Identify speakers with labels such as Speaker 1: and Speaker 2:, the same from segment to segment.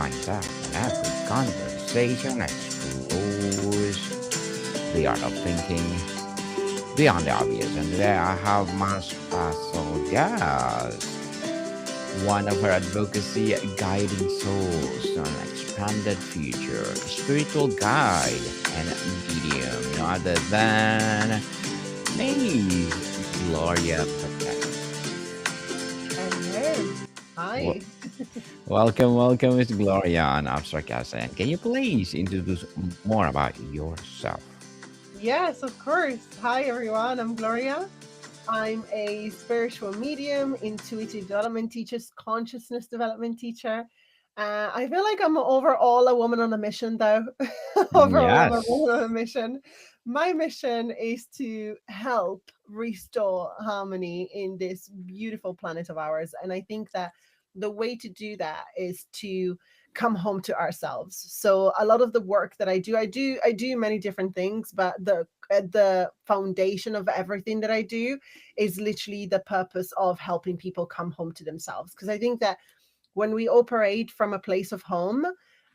Speaker 1: find out in every conversation explores the art of thinking beyond the obvious. And today I have my special guest, one of her advocacy guiding souls on expanded future, spiritual guide and medium, no other than Miss Gloria Battini.
Speaker 2: Hello.
Speaker 1: Well,
Speaker 2: Hi.
Speaker 1: welcome, Miss Gloria on Abstract Essay. Can you please introduce more about yourself?
Speaker 2: Yes, of course. Hi, everyone. I'm Gloria. I'm a spiritual medium, intuitive development teacher, consciousness development teacher. I feel like I'm overall a woman on a mission, though. Overall, I'm a
Speaker 1: Yes.
Speaker 2: woman on a mission. My mission is to help restore harmony in this beautiful planet of ours. And I think that the way to do that is to come home to ourselves. So a lot of the work that I do many different things, but the foundation of everything that I do is literally the purpose of helping people come home to themselves. Because I think that when we operate from a place of home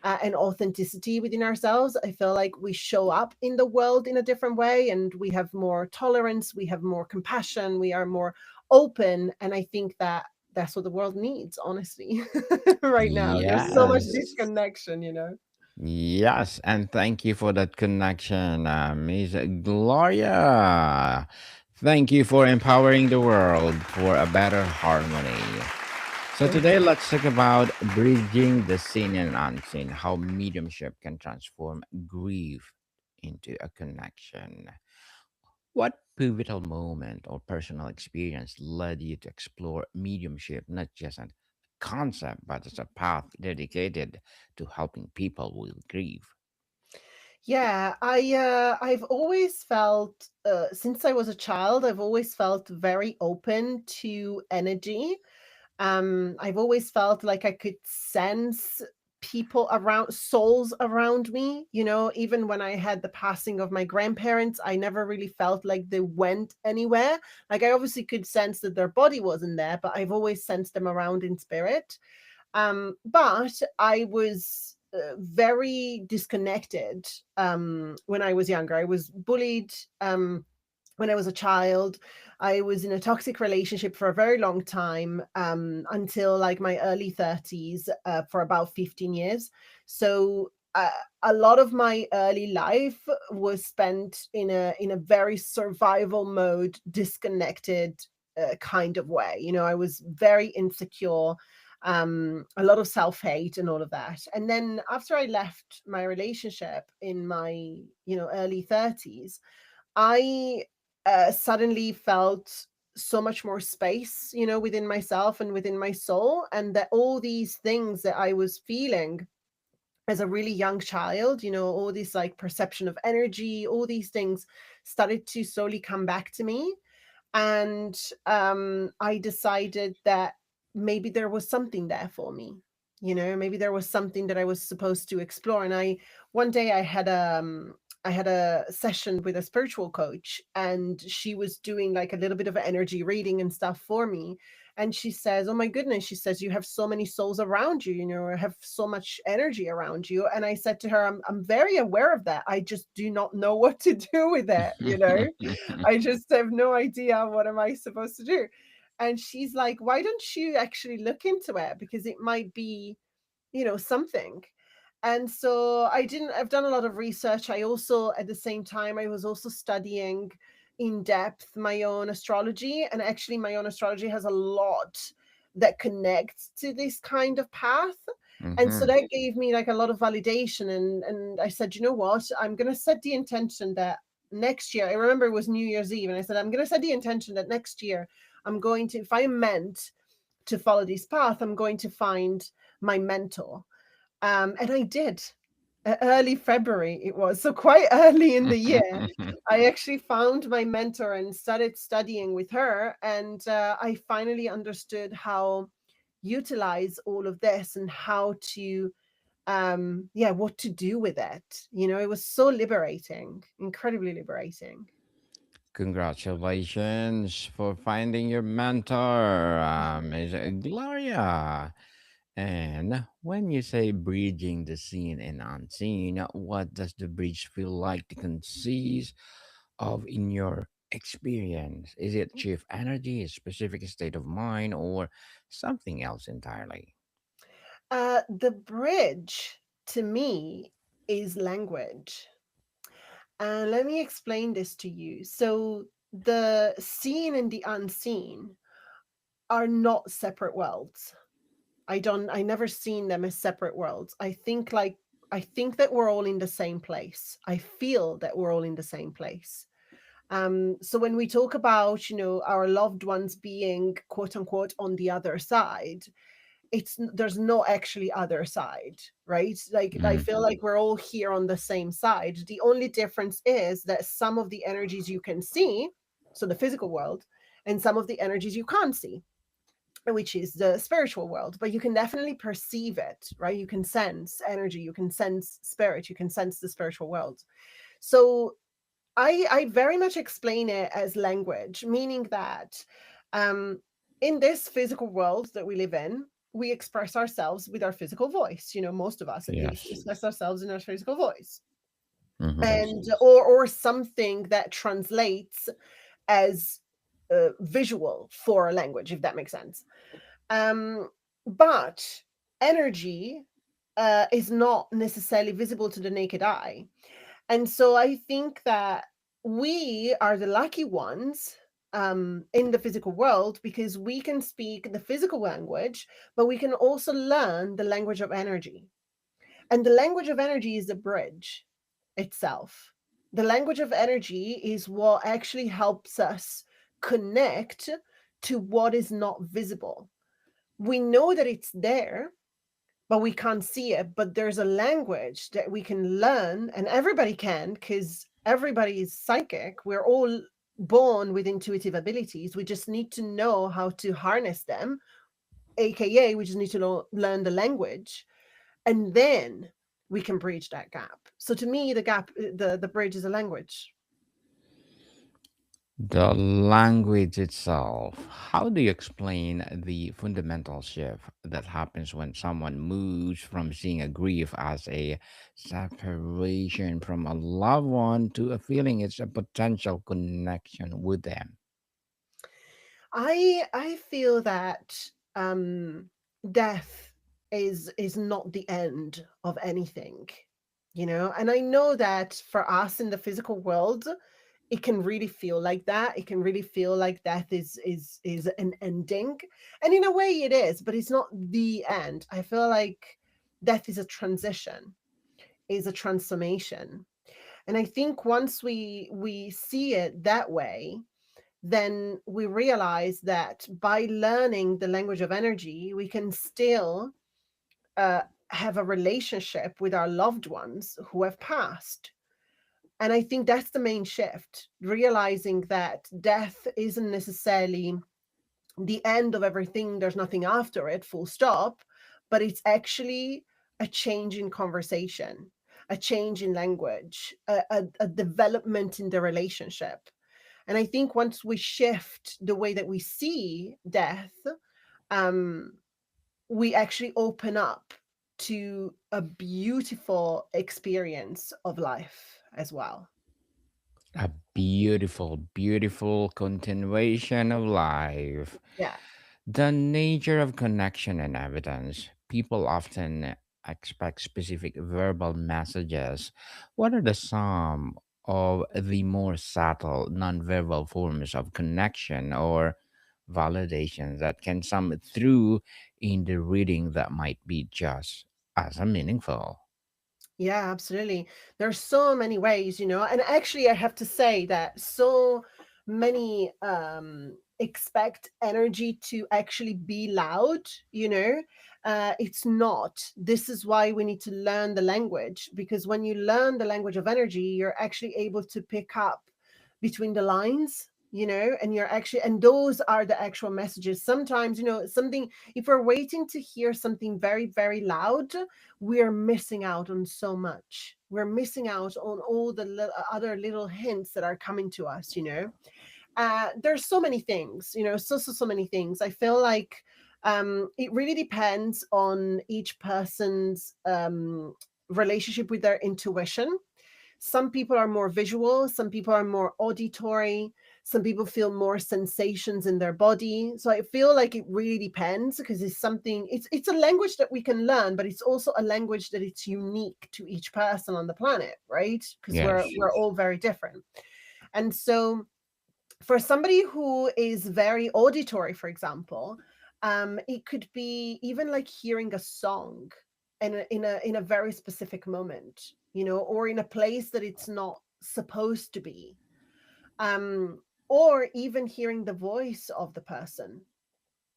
Speaker 2: and authenticity within ourselves, I feel like we show up in the world in a different way and we have more tolerance, we have more compassion, we are more open. And I think that that's what the world needs, honestly, right now. There's so much
Speaker 1: Yes.
Speaker 2: disconnection.
Speaker 1: Yes, and thank you for that connection, Miss Gloria. Thank you for empowering the world for a better harmony. So
Speaker 2: Thank
Speaker 1: today
Speaker 2: you.
Speaker 1: let's talk about bridging the seen and unseen, how mediumship can transform grief into a connection. What pivotal moment or personal experience led you to explore mediumship not just as a concept but as a path dedicated to helping people with grief?
Speaker 2: Yeah, I've always felt since I was a child, I've always felt very open to energy. I've always felt like I could sense people around, souls around me. Even when I had the passing of my grandparents, I never really felt like they went anywhere. Like I obviously could sense that their body wasn't there, but I've always sensed them around in spirit. But I was very disconnected when I was younger. I was bullied when I was a child. I was in a toxic relationship for a very long time until like my early 30s for about 15 years. So a lot of my early life was spent in a very survival mode, disconnected kind of way. I was very insecure, a lot of self-hate and all of that. And then after I left my relationship in my early 30s, I suddenly felt so much more space, within myself and within my soul, and that all these things that I was feeling as a really young child, all this like perception of energy, all these things started to slowly come back to me. And I decided that maybe there was something there for me. Maybe there was something that I was supposed to explore. And I one day I had a session with a spiritual coach, and she was doing like a little bit of energy reading and stuff for me. And she says, "Oh my goodness," she says, "you have so many souls around you, or have so much energy around you." And I said to her, I'm very aware of that. I just do not know what to do with it. I just have no idea what am I supposed to do. And she's like, "Why don't you actually look into it? Because it might be, something." And so I've done a lot of research. I also, at the same time, I was also studying in depth my own astrology. And actually, my own astrology has a lot that connects to this kind of path. And so
Speaker 1: Hmm.
Speaker 2: that gave me like a lot of validation. And I said, you know what? I'm going to set the intention that next year, I remember it was New Year's Eve, and I said, I'm going to set the intention that next year I'm going to, if I'm meant to follow this path, I'm going to find my mentor. And I did. Early February it was, so quite early in the year. I actually found my mentor and started studying with her, and I finally understood how utilize all of this and how to yeah, what to do with it. It was so liberating, incredibly liberating.
Speaker 1: Congratulations for finding your mentor, Miss Gloria. And when you say bridging the seen and unseen, what does the bridge feel like to conceive of in your experience? Is it chief energy, a specific state of mind, or something else entirely?
Speaker 2: The bridge to me is language. And let me explain this to you. So, the seen and the unseen are not separate worlds. I never seen them as separate worlds. I think that we're all in the same place. I feel that we're all in the same place. So when we talk about, our loved ones being quote unquote on the other side, there's no actually other side, right? Like I
Speaker 1: Mm,
Speaker 2: feel like we're all here on the same side. The only difference is that some of the energies you can see, so the physical world, and some of the energies you can't see, which is the spiritual world, but you can definitely perceive it, right? You can sense energy, you can sense spirit, you can sense the spiritual world. So I very much explain it as language, meaning that um, in this physical world that we live in, we express ourselves with our physical voice. Most of us, at least,
Speaker 1: yes.
Speaker 2: express ourselves in our physical voice,
Speaker 1: Hmm.
Speaker 2: and or something that translates as visual for a language, if that makes sense. But energy is not necessarily visible to the naked eye. And so I think that we are the lucky ones in the physical world because we can speak the physical language, but we can also learn the language of energy. And the language of energy is the bridge itself. The language of energy is what actually helps us connect to what is not visible. We know that it's there, but we can't see it. But there's a language that we can learn, and everybody can, because everybody is psychic. We're all born with intuitive abilities. We just need to know how to harness them, aka we just need to learn the language, and then we can bridge that gap. So to me, the bridge is a language.
Speaker 1: The language itself, how do you explain the fundamental shift that happens when someone moves from seeing a grief as a separation from a loved one to a feeling it's a potential connection with them?
Speaker 2: I feel that death is not the end of anything, and I know that for us in the physical world, it can really feel like that. It can really feel like death is an ending, and in a way it is, but it's not the end. I feel like death is a transition, is a transformation, and I think once we see it that way, then we realize that by learning the language of energy, we can still uh, have a relationship with our loved ones who have passed. And I think that's the main shift, realizing that death isn't necessarily the end of everything, there's nothing after it, full stop, but it's actually a change in conversation, a change in language, a development in the relationship. And I think once we shift the way that we see death, um, we actually open up to a beautiful experience of life as well.
Speaker 1: A beautiful, beautiful continuation of life.
Speaker 2: Yeah.
Speaker 1: The nature of connection and evidence. People often expect specific verbal messages. What are the some of the more subtle nonverbal forms of connection or validation that can come through in the reading that might be just as meaningful?
Speaker 2: Yeah, absolutely. There's so many ways, and actually I have to say that so many expect energy to actually be loud, it's not. This is why we need to learn the language, because when you learn the language of energy, you're actually able to pick up between the lines, and you're actually, and those are the actual messages. Sometimes, something, if we're waiting to hear something very, very loud, we're missing out on so much. We're missing out on all the other little hints that are coming to us. There's so many things, so many things. I feel like It really depends on each person's relationship with their intuition. Some people are more visual, some people are more auditory, some people feel more sensations in their body. So I feel like it really depends, because it's a language that we can learn, but it's also a language that it's unique to each person on the planet, right? Because we're
Speaker 1: Yes.
Speaker 2: we're all very different. And so for somebody who is very auditory, for example, it could be even like hearing a song in a very specific moment, or in a place that it's not supposed to be, um, or even hearing the voice of the person.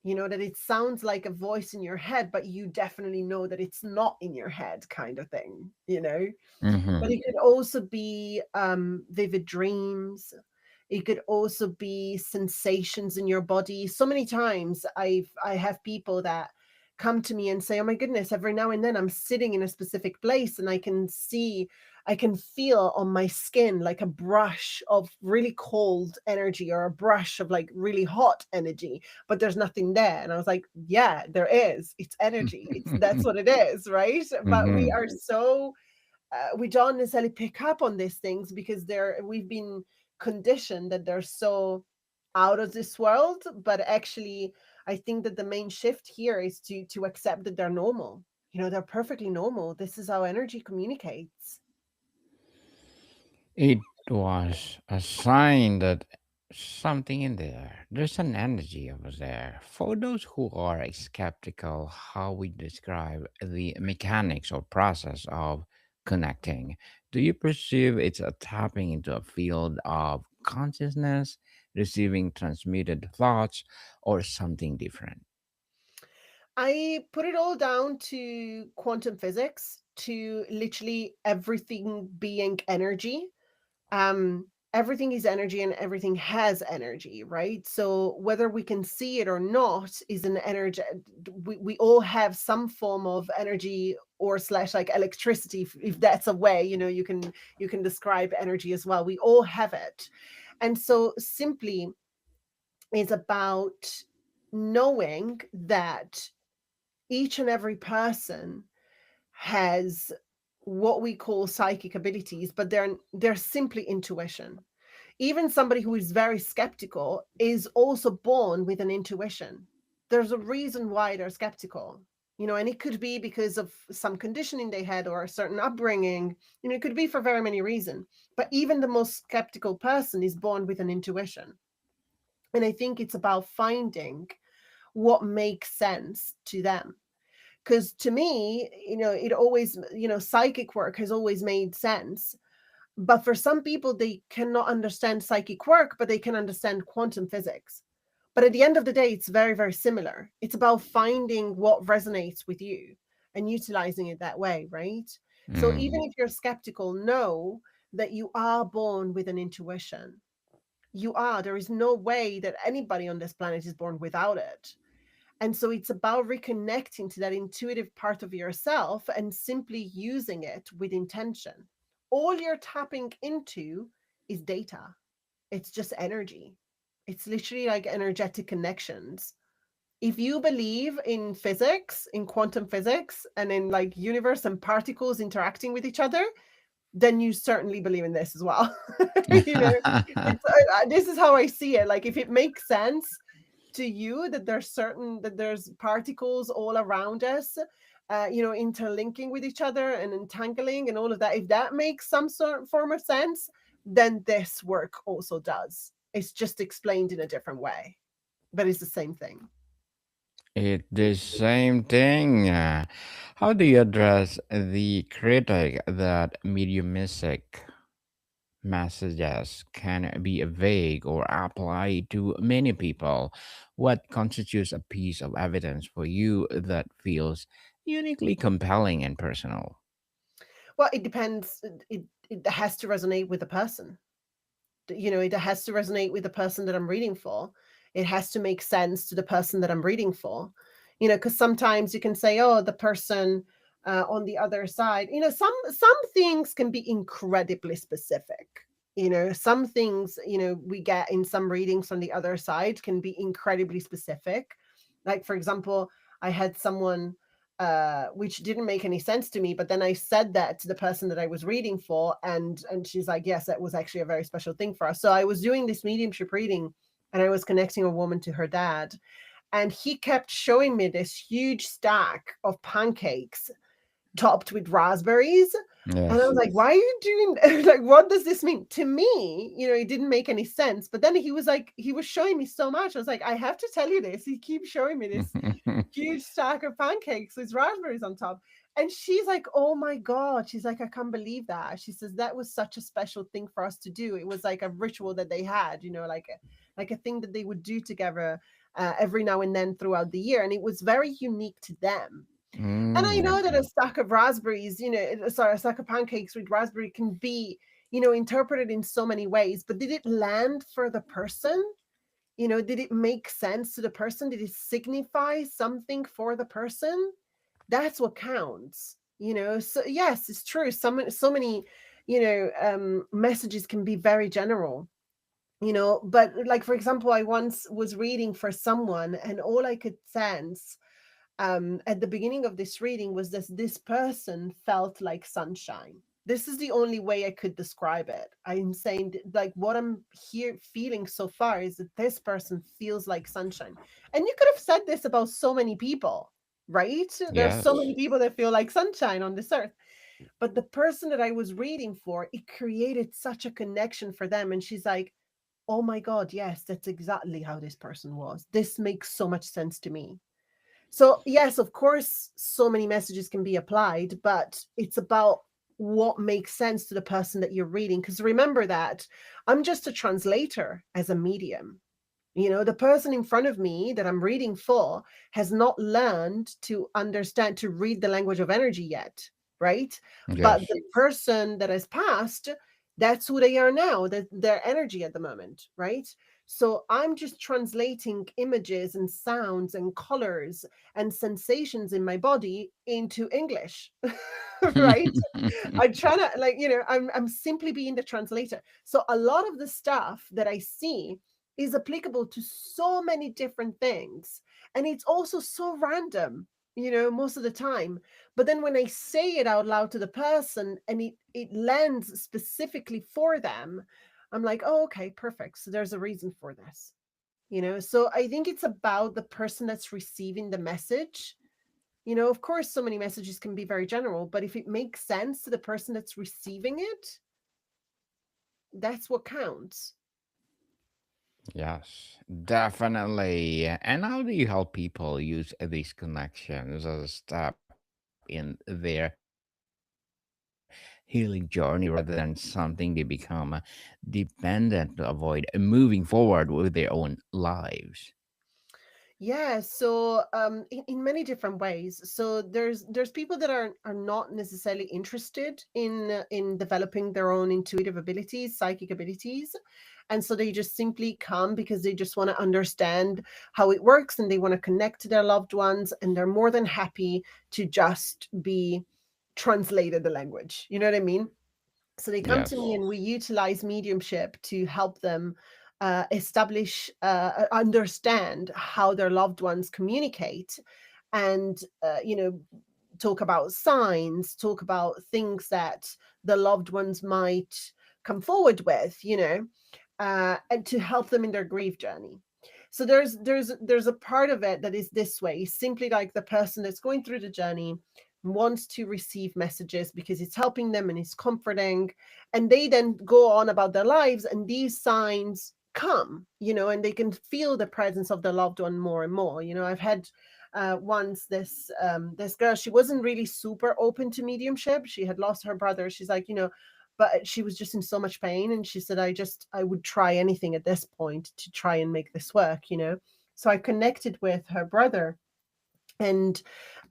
Speaker 2: That it sounds like a voice in your head, but you definitely know that it's not in your head, kind of thing. But
Speaker 1: Mm-hmm.
Speaker 2: it could also be vivid dreams. It could also be sensations in your body. So many times I have people that come to me and say, "Oh my goodness, every now and then I'm sitting in a specific place and I can feel on my skin like a brush of really cold energy or a brush of like really hot energy, but there's nothing there." And I was like, "Yeah, there is. It's energy. That's what it is, right?" But we
Speaker 1: Mm-hmm.
Speaker 2: are so we don't necessarily pick up on these things because we've been conditioned that they're so out of this world. But actually, I think that the main shift here is to accept that they're normal. They're perfectly normal. This is how energy communicates.
Speaker 1: It was a sign that something in there, there's an energy over there. For those who are skeptical how we describe the mechanics or process of connecting, do you perceive it's a tapping into a field of consciousness, receiving transmitted thoughts, or something different?
Speaker 2: I put it all down to quantum physics, to literally everything being energy. Everything is energy and everything has energy, right? So whether we can see it or not is an energy. We all have some form of energy or slash like electricity, if that's a way, you can describe energy as well. We all have it. And so simply is about knowing that each and every person has what we call psychic abilities, but they're simply intuition. Even somebody who is very skeptical is also born with an intuition. There's a reason why they're skeptical, and it could be because of some conditioning they had or a certain upbringing. It could be for very many reasons. But even the most skeptical person is born with an intuition. And I think it's about finding what makes sense to them. Because to me, it always, psychic work has always made sense. But for some people, they cannot understand psychic work, but they can understand quantum physics. But at the end of the day, it's very, very similar. It's about finding what resonates with you and utilizing it that way, right? So even
Speaker 1: Mm.
Speaker 2: if you're skeptical, know that you are born with an intuition. You are. There is no way that anybody on this planet is born without it. And so it's about reconnecting to that intuitive part of yourself and simply using it with intention. All you're tapping into is data, it's just energy. It's literally like energetic connections. If you believe in physics, in quantum physics, and in like universe and particles interacting with each other, then you certainly believe in this as well. you know, this is how I see it. Like if it makes sense to you that there's particles all around us, interlinking with each other and entangling and all of that. If that makes some sort of form of sense, then this work also does. It's just explained in a different way, but it's the same thing.
Speaker 1: It's the same thing. How do you address the critic that mediumistic messages can be vague or apply to many people? What constitutes a piece of evidence for you that feels uniquely compelling and personal?
Speaker 2: Well, it depends. It has to resonate with the person. It has to resonate with the person that I'm reading for. It has to make sense to the person that I'm reading for. Because sometimes you can say, oh, the person on the other side, some things can be incredibly specific. Some things, we get in some readings on the other side can be incredibly specific. Like, for example, I had someone, which didn't make any sense to me, but then I said that to the person that I was reading for, and she's like, yes, that was actually a very special thing for us. So I was doing this mediumship reading, and I was connecting a woman to her dad, and he kept showing me this huge stack of pancakes topped with raspberries. And I
Speaker 1: Yes.
Speaker 2: was like, why are you doing like, what does this mean? To me, it didn't make any sense. But then he was like, he was showing me so much. I was like, I have to tell you this. He keeps showing me this huge stack of pancakes with raspberries on top. And she's like, oh my God. She's like, I can't believe that. She says that was such a special thing for us to do. It was like a ritual that they had, like a thing that they would do together every now and then throughout the year. And it was very unique to them. And I know that a
Speaker 1: Okay.
Speaker 2: stack of raspberries, sorry, a stack of pancakes with raspberry can be, interpreted in so many ways, but did it land for the person? Did it make sense to the person? Did it signify something for the person? That's what counts. So yes, it's true. So many, messages can be very general. But like, for example, I once was reading for someone, and all I could sense at the beginning of this reading was that this person felt like sunshine. This is the only way I could describe it. I'm saying, like, what I'm here feeling so far is that this person feels like sunshine. And you could have said this about so many people, right? There's so
Speaker 1: Yes.
Speaker 2: many people that feel like sunshine on this earth. But the person that I was reading for, it created such a connection for them. And she's like, oh my God, yes, that's exactly how this person was. This makes so much sense to me. So, yes, of course, so many messages can be applied, but it's about what makes sense to the person that you're reading. Because remember that I'm just a translator as a medium. The person in front of me that I'm reading for has not learned to understand, to read the language of energy yet, right? But
Speaker 1: Yes.
Speaker 2: the person that has passed, that's who they are now, that their energy at the moment, right? So I'm just translating images and sounds and colors and sensations in my body into English, right? I try to, like, I'm simply being the translator. So a lot of the stuff that I see is applicable to so many different things. And it's also so random, most of the time. But then when I say it out loud to the person and it lands specifically for them, I'm like, oh, okay, perfect. So there's a reason for this. So I think it's about the person that's receiving the message. Of course, so many messages can be very general, but if it makes sense to the person that's receiving it, that's what counts.
Speaker 1: Yes, definitely. And how do you help people use these connections as a step in their healing journey rather than something they become dependent to avoid moving forward with their own lives?
Speaker 2: Yeah, so in many different ways. So there's people that are not necessarily interested in developing their own intuitive abilities, psychic abilities, and so they just simply come because they just want to understand how it works and they want to connect to their loved ones, and they're more than happy to just be translated the language. You know what I mean? So they come to me
Speaker 1: Yes.
Speaker 2: and we utilize mediumship to help them establish, understand how their loved ones communicate, and talk about signs, talk about things that the loved ones might come forward with, and to help them in their grief journey. So there's a part of it that is this way, simply like the person that's going through the journey wants to receive messages because it's helping them and it's comforting, and they then go on about their lives, and these signs come, and they can feel the presence of the loved one more and more. I've had once this girl, she wasn't really super open to mediumship. She had lost her brother. She's like, but she was just in so much pain, and she said, I would try anything at this point to try and make this work. So I connected with her brother, and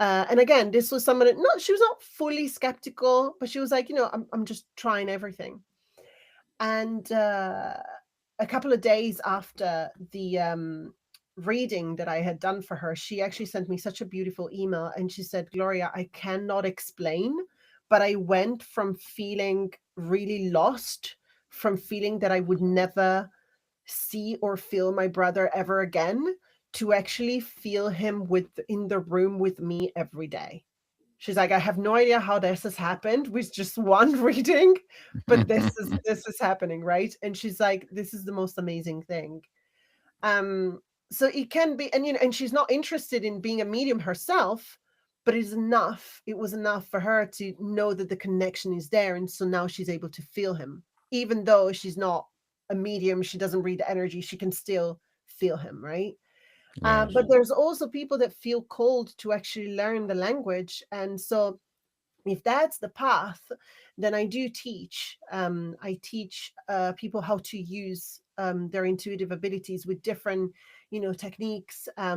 Speaker 2: again, this was someone that, not she was not fully skeptical, but she was like, I'm just trying everything. And a couple of days after the reading that I had done for her, she actually sent me such a beautiful email, and she said, Gloria, I cannot explain, but I went from feeling really lost, from feeling that I would never see or feel my brother ever again, to actually feel him with in the room with me every day. She's like, I have no idea how this has happened with just one reading, but this is happening, right? And she's like, this is the most amazing thing. Um, so it can be, and and she's not interested in being a medium herself, but it's enough. It was enough for her to know that the connection is there, and so now she's able to feel him, even though she's not a medium. She doesn't read the energy. She can still feel him, right?
Speaker 1: Yes.
Speaker 2: But there's also people that feel called to actually learn the language, and so if that's the path, then I do teach. I teach people how to use their intuitive abilities with different, techniques. I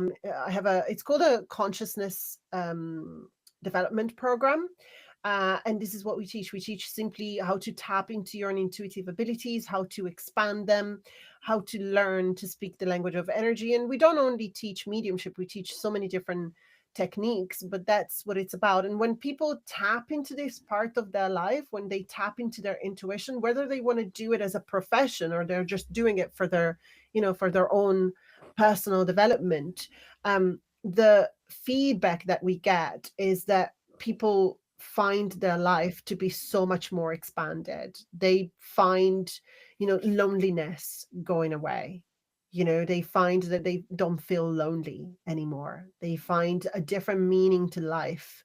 Speaker 2: have it's called a consciousness development program. And this is what we teach. We teach simply how to tap into your intuitive abilities, how to expand them, how to learn to speak the language of energy. And we don't only teach mediumship, we teach so many different techniques, but that's what it's about. And when people tap into this part of their life, when they tap into their intuition, whether they want to do it as a profession or they're just doing it for their, for their own personal development, the feedback that we get is that people find their life to be so much more expanded. They find, loneliness going away. They find that they don't feel lonely anymore. They find a different meaning to life.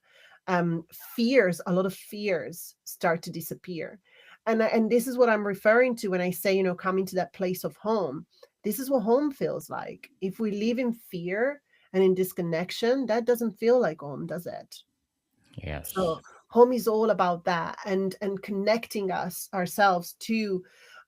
Speaker 2: Fears, a lot of fears start to disappear. And this is what I'm referring to when I say, coming to that place of home. This is what home feels like. If we live in fear and in disconnection, that doesn't feel like home, does it?
Speaker 1: Yes.
Speaker 2: So home is all about that, and connecting us ourselves to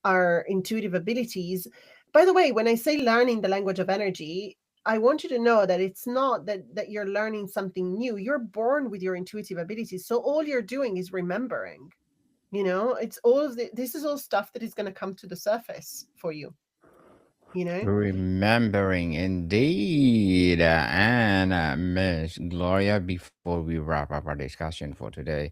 Speaker 2: our intuitive abilities. By the way, when I say learning the language of energy, I want you to know that it's not that you're learning something new. You're born with your intuitive abilities. So all you're doing is remembering. It's all of this is all stuff that is going to come to the surface for you, you know?
Speaker 1: Remembering indeed. And Miss Gloria, before we wrap up our discussion for today,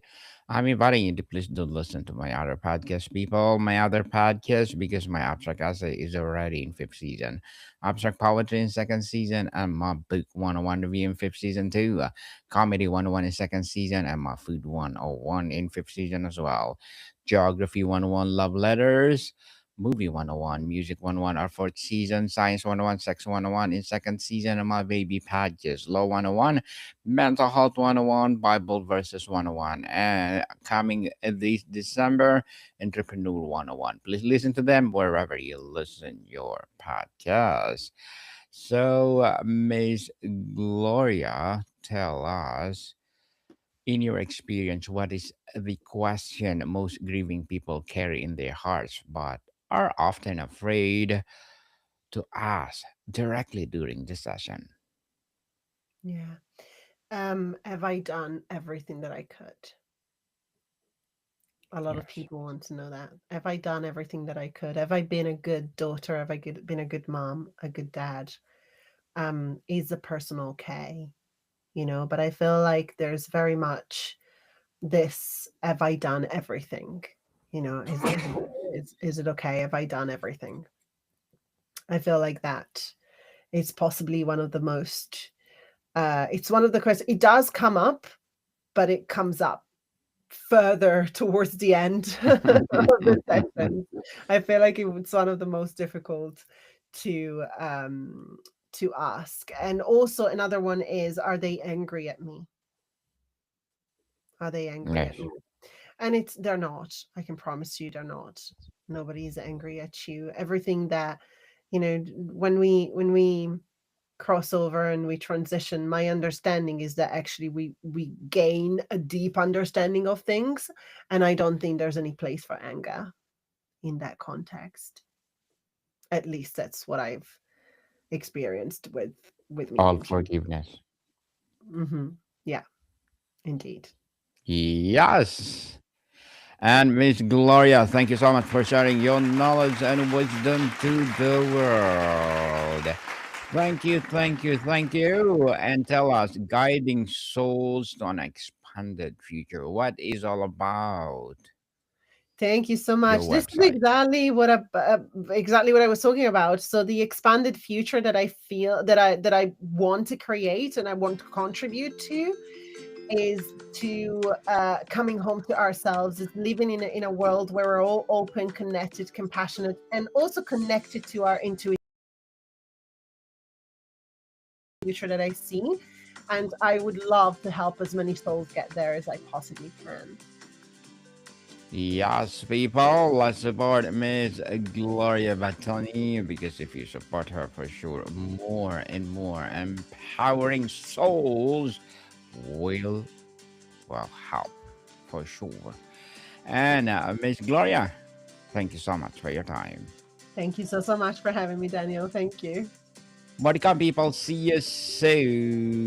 Speaker 1: I'm inviting you to please do listen to my other podcast, people. My other podcast, because my abstract essay is already in fifth season. Abstract poetry in second season, and my book 101 review in fifth season too. Comedy 101 in second season, and my food 101 in fifth season as well. Geography 101 love letters. Movie 101, Music 101 are fourth season, Science 101, Sex 101 in second season, and My Baby Pages, Law 101, Mental Health 101, Bible Verses 101, and coming this December, Entrepreneur 101. Please listen to them wherever you listen your podcast. So, Miss Gloria, tell us, in your experience, what is the question most grieving people carry in their hearts but are often afraid to ask directly during the session?
Speaker 2: Yeah. Have I done everything that I could? A lot of
Speaker 1: Yes.
Speaker 2: people want to know that. Have I done everything that I could? Have I been a good daughter? Have I been a good mom, a good dad? Is the person okay? But I feel like there's very much this, have I done everything? Is it okay? Have I done everything? I feel like that is possibly one of the most, it's one of the questions. It does come up, but it comes up further towards the end of the sentence. I feel like it's one of the most difficult to ask. And also another one is, are they angry at me? Are they angry
Speaker 1: Yes.
Speaker 2: at me? And they're not. I can promise you they're not. Nobody is angry at you. Everything that, when we cross over and we transition, my understanding is that actually we gain a deep understanding of things, and I don't think there's any place for anger in that context. At least that's what I've experienced with
Speaker 1: All
Speaker 2: mediumship.
Speaker 1: forgiveness.
Speaker 2: Yeah, indeed.
Speaker 1: Yes. And Miss Gloria, thank you so much for sharing your knowledge and wisdom to the world. Thank you, thank you, thank you. And tell us, guiding souls to an expanded future. What is all about?
Speaker 2: Thank you so
Speaker 1: your
Speaker 2: much. This is
Speaker 1: website.
Speaker 2: exactly what I was talking about. So the expanded future that I feel that I want to create and I want to contribute to is to coming home to ourselves, is living in a world where we're all open, connected, compassionate, and also connected to our intuition future that I see. And I would love to help as many souls get there as I possibly can.
Speaker 1: Yes, people, let's support Miss Gloria Battini, because if you support her, for sure, more and more empowering souls will, well, help for sure. And Miss Gloria, thank you so much for your time.
Speaker 2: Thank you so much for having me, Daniel. Thank you.
Speaker 1: Welcome, people. See you soon.